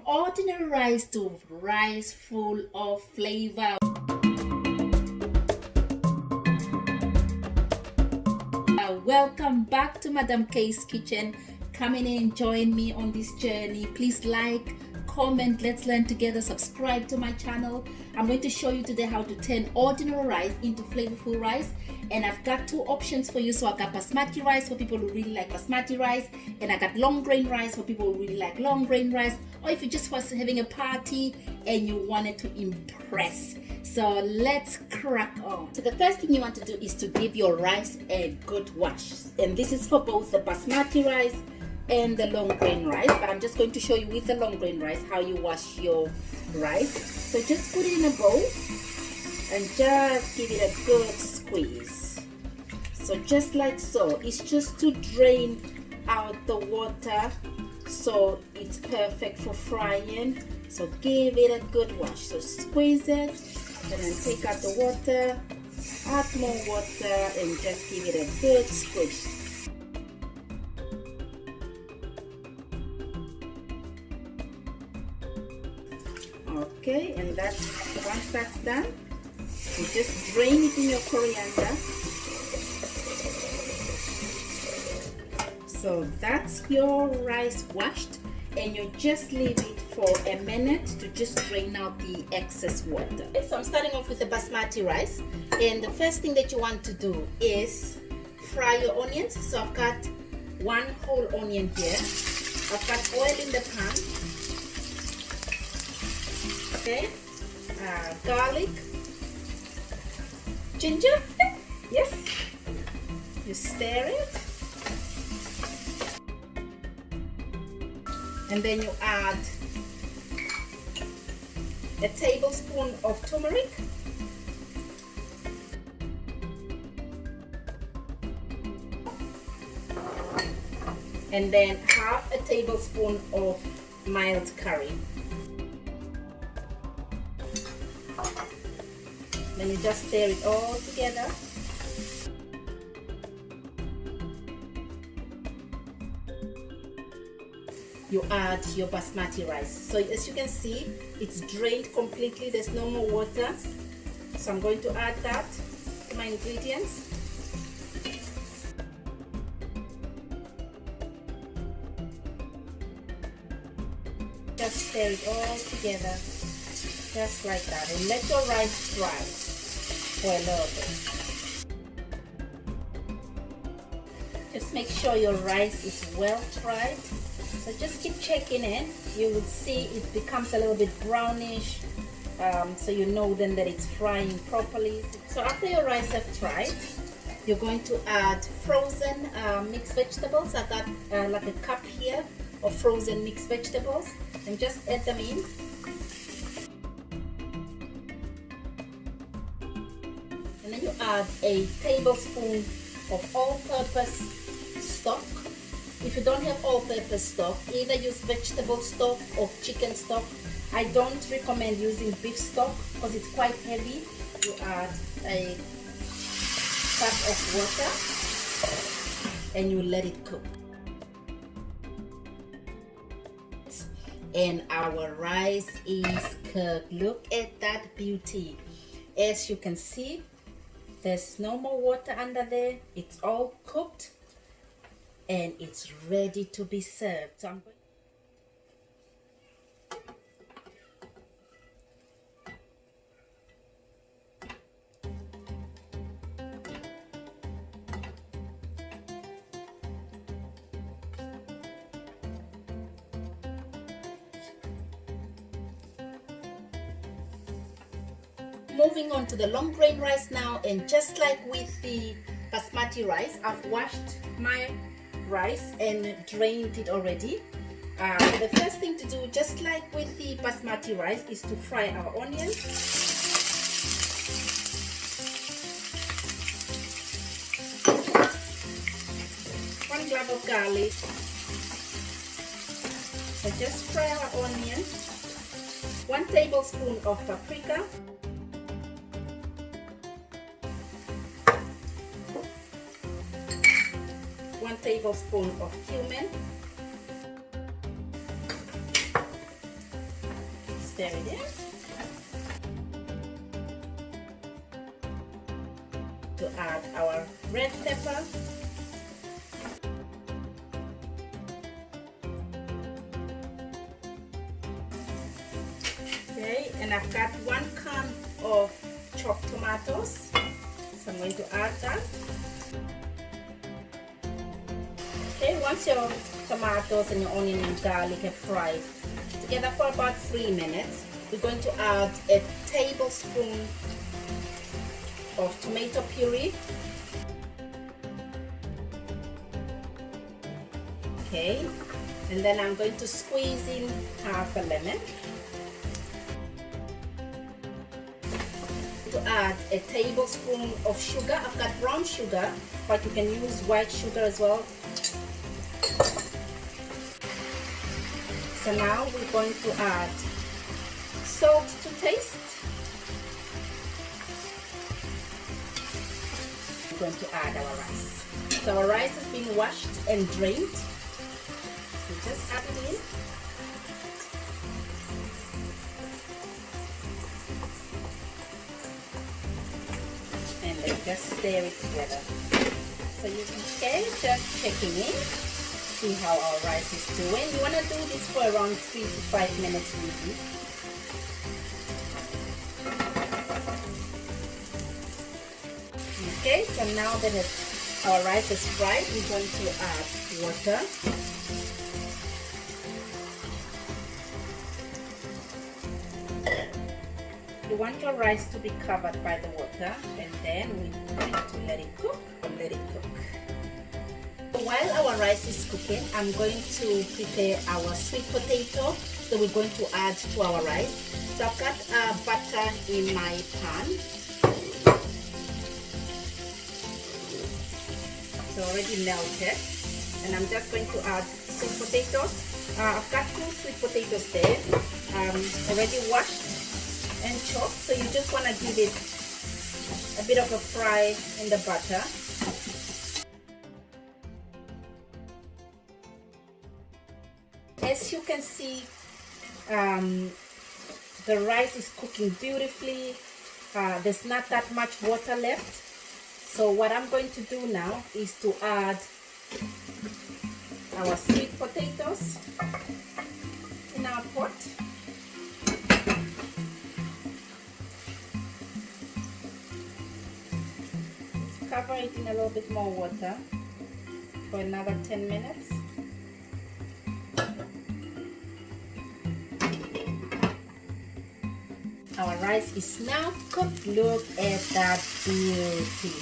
Ordinary rice to rice full of flavor. Welcome back to Madam K's kitchen. Come in and join me on this journey. Please like, comment, let's learn together. Subscribe to my channel. I'm going to show you today how to turn ordinary rice into flavorful rice, and I've got two options for you. So I've got basmati rice for people who really like basmati rice, and I got long grain rice for people who really like long grain rice, or if you just was having a party and you wanted to impress. So let's crack on. So the first thing you want to do is to give your rice a good wash, and this is for both the basmati rice and the long grain rice, but I'm just going to show you with the long grain rice how you wash your rice. So just put it in a bowl and just give it a good squeeze. So just like so, it's just to drain out the water so it's perfect for frying. So give it a good wash. So squeeze it and then take out the water, add more water, and just give it a good squish. Okay, and once that's done, you just drain it in your coriander. So that's your rice washed, and you just leave it for a minute to just drain out the excess water. Okay, so I'm starting off with the basmati rice, and the first thing that you want to do is fry your onions. So I've got one whole onion here. I've got oil in the pan. Okay, garlic, ginger, yes, you stir it, and then you add a tablespoon of turmeric, and then half a tablespoon of mild curry. Then you just stir it all together. You add your basmati rice. So as you can see, it's drained completely. There's no more water. So I'm going to add that to my ingredients. Just stir it all together, just like that, and let your rice fry for a little bit. Just make sure your rice is well fried. So just keep checking it. You will see it becomes a little bit brownish. So you know then that it's frying properly. So after your rice have fried, you're going to add frozen mixed vegetables. I've got like a cup here of frozen mixed vegetables, and just add them in. And then you add a tablespoon of all-purpose stock. If you don't have all-purpose stock, either use vegetable stock or chicken stock. I don't recommend using beef stock because it's quite heavy. You add a cup of water and you let it cook. And our rice is cooked. Look at that beauty. As you can see, there's no more water under there. It's all cooked and it's ready to be served. So I'm going moving on to the long grain rice now, and just like with the basmati rice, I've washed my rice and drained it already. The first thing to do, just like with the basmati rice, is to fry our onions. One clove of garlic. So just fry our onions. 1 tablespoon of paprika. 1 tablespoon of cumin, stir it in. To add our red pepper. Okay, and I've got 1 can of chopped tomatoes, so I'm going to add that. Okay, once your tomatoes and your onion and garlic have fried together for about 3 minutes, we're going to add a tablespoon of tomato puree. Okay, and then I'm going to squeeze in half a lemon. To add a tablespoon of sugar. I've got brown sugar, but you can use white sugar as well. So now we're going to add salt to taste. We're going to add our rice. So our rice has been washed and drained. We just add it in. And then just stir it together. So you can just checking in, see how our rice is doing. You want to do this for around 3 to 5 minutes maybe. Okay, so now that our rice is fried, we're going to add water. You want your rice to be covered by the water, and then we're going to let it cook. While our rice is cooking, I'm going to prepare our sweet potato that we're going to add to our rice. So I've got butter in my pan. It's already melted, and I'm just going to add sweet potatoes. I've got 2 sweet potatoes there, already washed and chopped. So you just want to give it a bit of a fry in the butter. As you can see, the rice is cooking beautifully. There's not that much water left. So what I'm going to do now is to add our sweet potatoes in our pot. Let's cover it in a little bit more water for another 10 minutes. Our rice is now cooked. Look at that beauty.